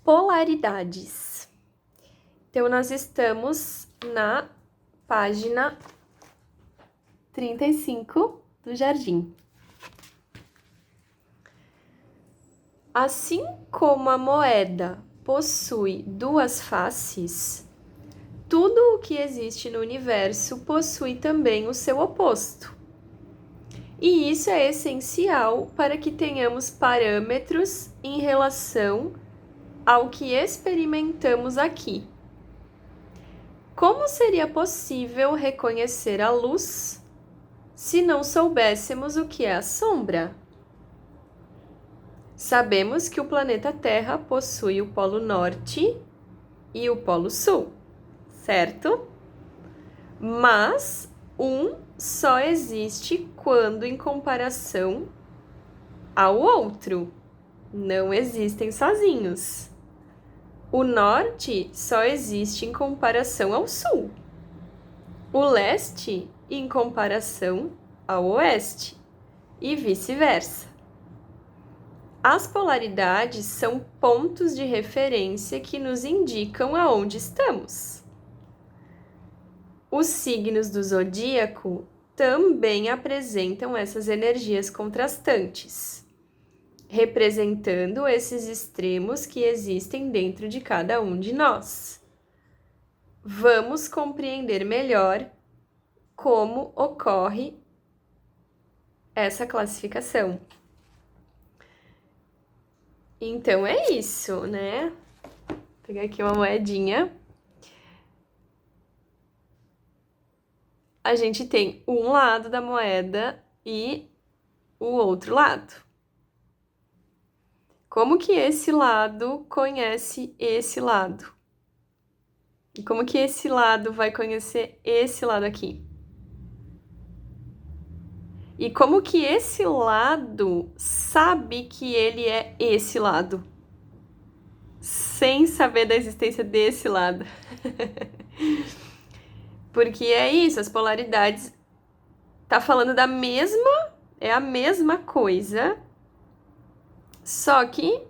polaridades. Então, nós estamos na página 35 do Jardim. Assim como a moeda possui duas faces, tudo o que existe no universo possui também o seu oposto. E isso é essencial para que tenhamos parâmetros em relação ao que experimentamos aqui. Como seria possível reconhecer a luz se não soubéssemos o que é a sombra? Sabemos que o planeta Terra possui o Polo Norte e o Polo Sul, certo? Mas um só existe quando em comparação ao outro. Não existem sozinhos. O norte só existe em comparação ao sul. O leste em comparação ao oeste e vice-versa. As polaridades são pontos de referência que nos indicam aonde estamos. Os signos do zodíaco também apresentam essas energias contrastantes, representando esses extremos que existem dentro de cada um de nós. Vamos compreender melhor como ocorre essa classificação. Então é isso, né? Vou pegar aqui uma moedinha. A gente tem um lado da moeda e o outro lado. Como que esse lado conhece esse lado? E como que esse lado vai conhecer esse lado aqui? E como que esse lado sabe que ele é esse lado? Sem saber da existência desse lado. Porque é isso, as polaridades tá falando da mesma, é a mesma coisa, só que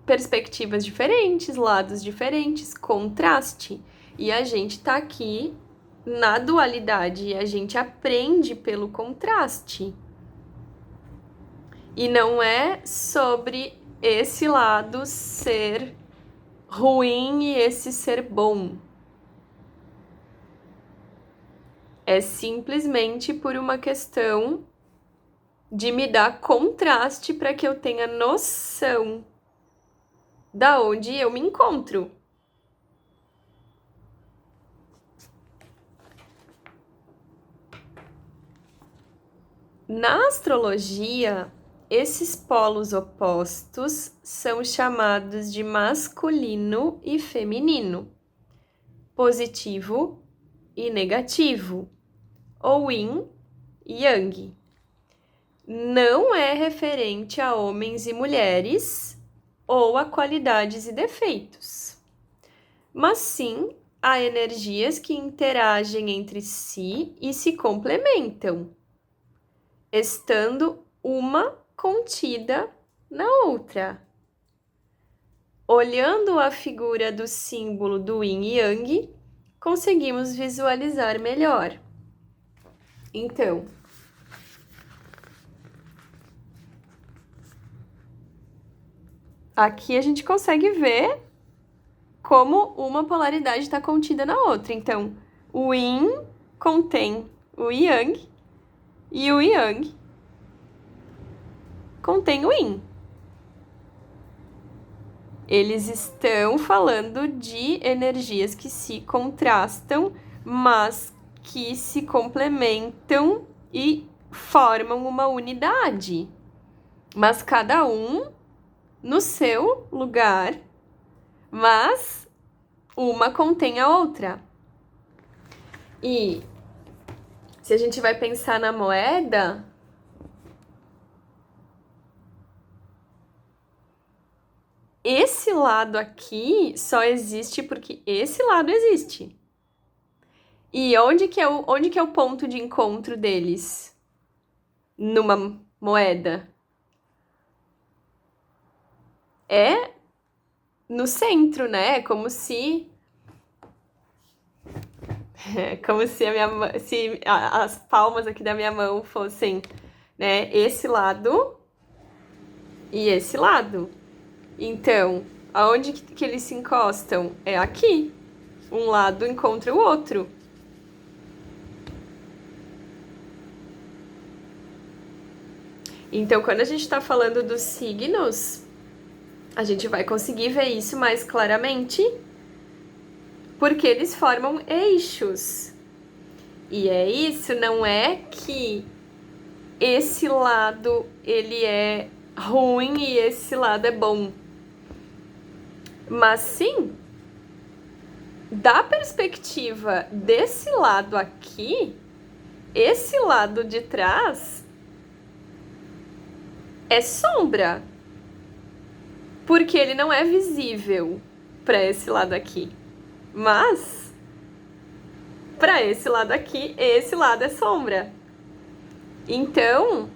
perspectivas diferentes, lados diferentes, contraste. E a gente tá aqui na dualidade e a gente aprende pelo contraste. E não é sobre esse lado ser ruim e esse ser bom. É simplesmente por uma questão de me dar contraste para que eu tenha noção da onde eu me encontro. Na astrologia, esses polos opostos são chamados de masculino e feminino, positivo e negativo, ou yin e yang. Não é referente a homens e mulheres ou a qualidades e defeitos, mas sim a energias que interagem entre si e se complementam, estando uma contida na outra. Olhando a figura do símbolo do yin e yang, conseguimos visualizar melhor. Então, aqui a gente consegue ver como uma polaridade está contida na outra. Então, o yin contém o yang e o yang contém o yin. Eles estão falando de energias que se contrastam, mas que se complementam e formam uma unidade. Mas cada um no seu lugar, mas uma contém a outra. E se a gente vai pensar na moeda, esse lado aqui só existe porque esse lado existe. E onde que é o ponto de encontro deles? Numa moeda. é no centro, né? Como se as palmas aqui da minha mão fossem, né, esse lado e esse lado. Então, aonde que eles se encostam? É aqui. Um lado encontra o outro. Então, quando a gente está falando dos signos, a gente vai conseguir ver isso mais claramente, porque eles formam eixos. E é isso, não é que esse lado ele é ruim e esse lado é bom. Mas sim, da perspectiva desse lado aqui, esse lado de trás é sombra, porque ele não é visível para esse lado aqui. Mas para esse lado aqui, esse lado é sombra. Então,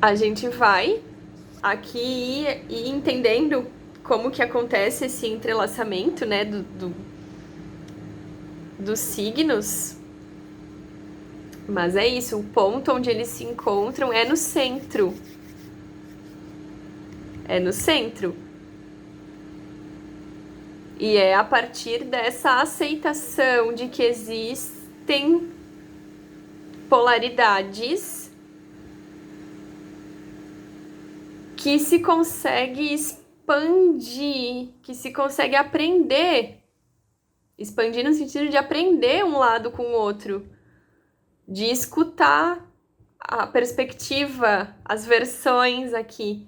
a gente vai aqui ir entendendo como que acontece esse entrelaçamento, né, dos signos. Mas é isso, o ponto onde eles se encontram é no centro. É no centro. E é a partir dessa aceitação de que existem polaridades que se consegue expandir, que se consegue aprender. Expandir no sentido de aprender um lado com o outro, de escutar a perspectiva, as versões aqui.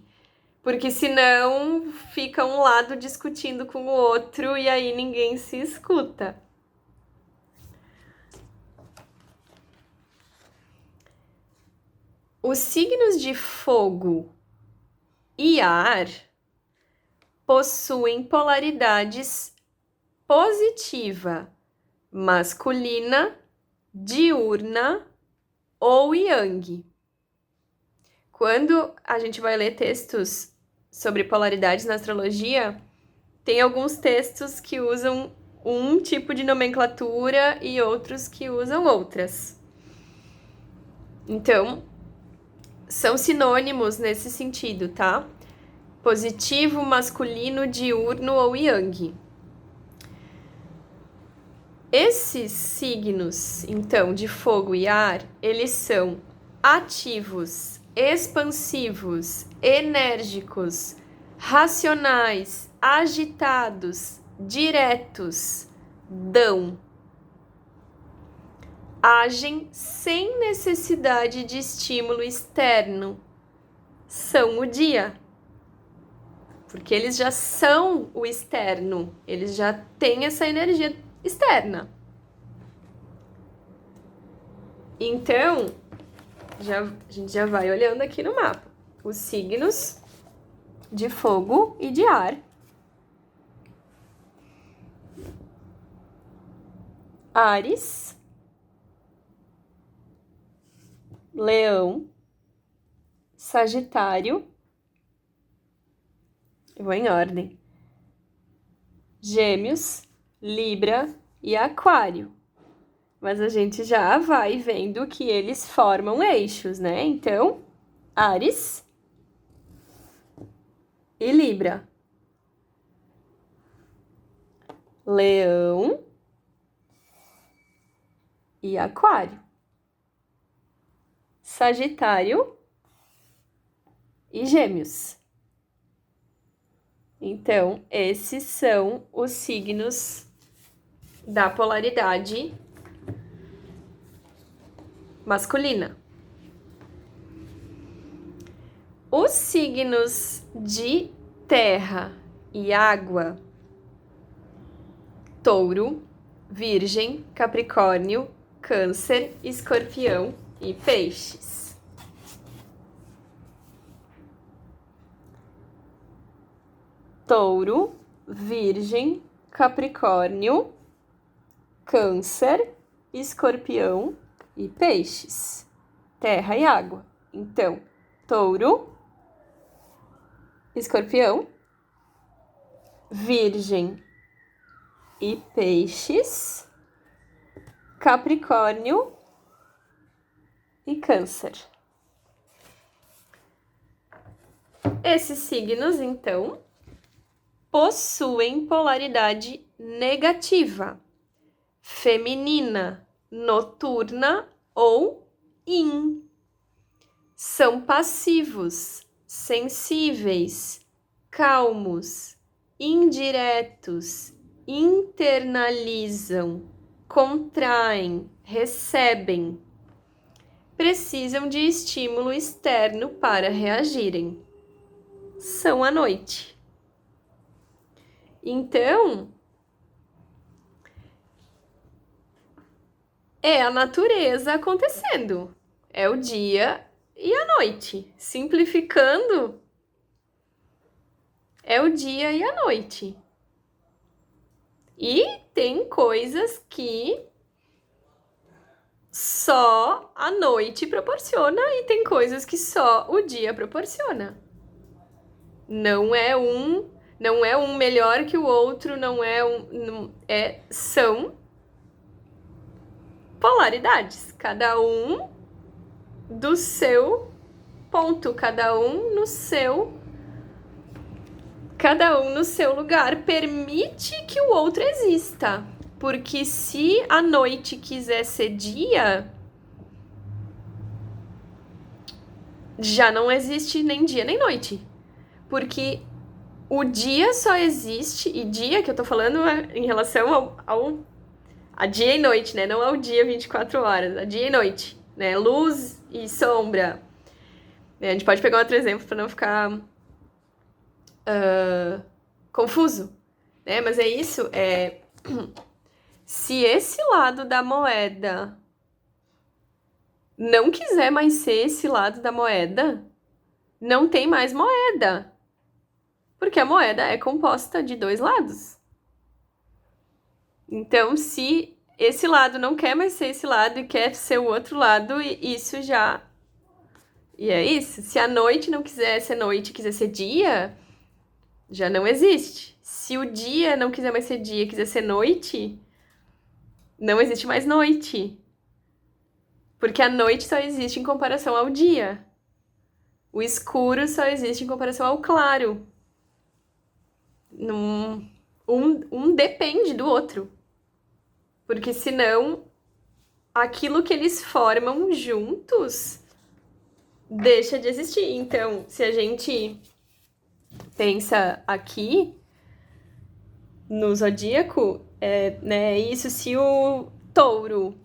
Porque senão fica um lado discutindo com o outro e aí ninguém se escuta. Os signos de fogo e ar possuem polaridades positiva, masculina, diurna ou yang. Quando a gente vai ler textos sobre polaridades na astrologia, tem alguns textos que usam um tipo de nomenclatura e outros que usam outras. Então, são sinônimos nesse sentido, tá? Positivo, masculino, diurno ou yang. Esses signos, então, de fogo e ar, eles são ativos, expansivos, enérgicos, racionais, agitados, diretos, dão. Agem sem necessidade de estímulo externo. São o dia. Porque eles já são o externo. Eles já têm essa energia externa. Então, a gente já vai olhando aqui no mapa. Os signos de fogo e de ar. Áries, Leão, Sagitário. Eu vou em ordem. Gêmeos, Libra e Aquário. Mas a gente já vai vendo que eles formam eixos, né? Então, Áries e Libra. Leão e Aquário. Sagitário e Gêmeos. Então, esses são os signos da polaridade masculina. Os signos de terra e água: Touro, Virgem, Capricórnio, Câncer, Escorpião e Peixes. Touro, Virgem, Capricórnio, Câncer, Escorpião e Peixes. terra e água. Então, touro, escorpião, virgem e peixes, capricórnio e câncer. Esses signos, então, possuem polaridade negativa, feminina, noturna ou yin. São passivos, sensíveis, calmos, indiretos, internalizam, contraem, recebem. Precisam de estímulo externo para reagirem. São à noite. Então, é a natureza acontecendo. É o dia e a noite. Simplificando, é o dia e a noite. E tem coisas que só a noite proporciona e tem coisas que só o dia proporciona. Não é um melhor que o outro, são polaridades, cada um do seu ponto, cada um no seu lugar. Permite que o outro exista, porque se a noite quiser ser dia, já não existe nem dia nem noite, porque o dia só existe, e dia que eu tô falando em relação a dia e noite, né? Não ao dia 24 horas, a dia e noite, né? Luz e sombra. A gente pode pegar outro exemplo para não ficar confuso, né? Mas é isso, se esse lado da moeda não quiser mais ser esse lado da moeda, não tem mais moeda. Porque a moeda é composta de dois lados. Então, se esse lado não quer mais ser esse lado e quer ser o outro lado, isso já... E é isso. Se a noite não quiser ser noite, quiser ser dia, já não existe. Se o dia não quiser mais ser dia, quiser ser noite, não existe mais noite. Porque a noite só existe em comparação ao dia. O escuro só existe em comparação ao claro. Um depende do outro. Porque senão, aquilo que eles formam juntos deixa de existir. Então, se a gente pensa aqui no zodíaco, isso, se o touro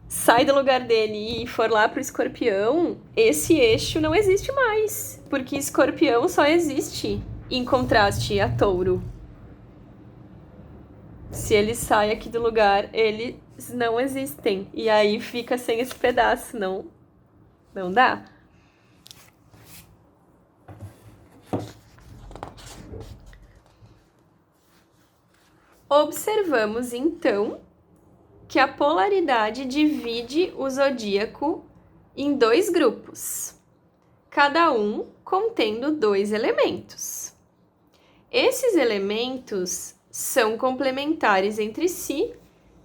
sai do lugar dele e for lá pro escorpião, esse eixo não existe mais. Porque escorpião só existe em contraste a touro. Se ele sai aqui do lugar, eles não existem. E aí fica sem esse pedaço, não dá. Observamos, então, que a polaridade divide o zodíaco em dois grupos, cada um contendo 2 elementos. Esses elementos são complementares entre si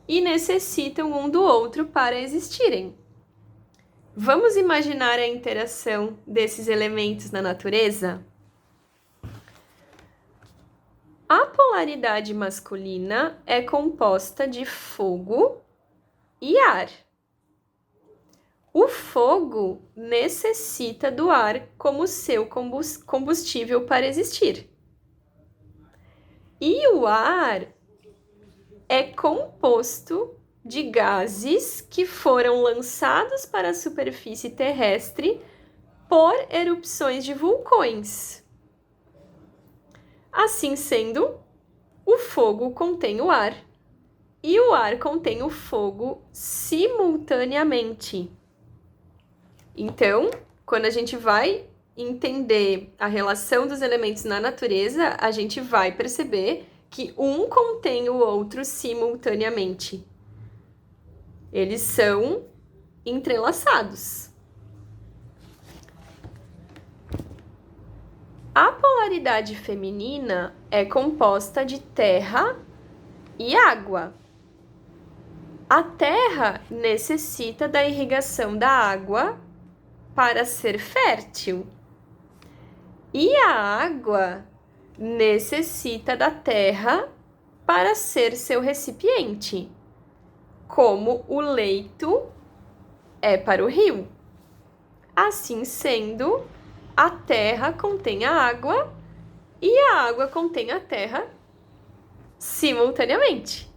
e necessitam um do outro para existirem. Vamos imaginar a interação desses elementos na natureza? A polaridade masculina é composta de fogo e ar. O fogo necessita do ar como seu combustível para existir. E o ar é composto de gases que foram lançados para a superfície terrestre por erupções de vulcões. Assim sendo, o fogo contém o ar e o ar contém o fogo simultaneamente. Então, quando a gente vai entender a relação dos elementos na natureza, a gente vai perceber que um contém o outro simultaneamente. Eles são entrelaçados. A polaridade feminina é composta de terra e água. A terra necessita da irrigação da água para ser fértil. E a água necessita da terra para ser seu recipiente, como o leito é para o rio. Assim sendo, a terra contém a água e a água contém a terra simultaneamente.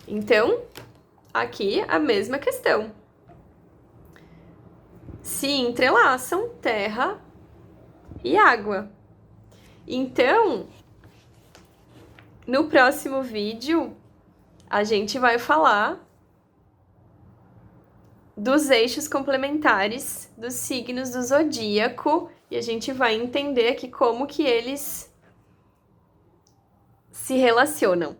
Então, aqui a mesma questão. Se entrelaçam terra e água. Então, no próximo vídeo, a gente vai falar dos eixos complementares dos signos do zodíaco e a gente vai entender aqui como que eles se relacionam.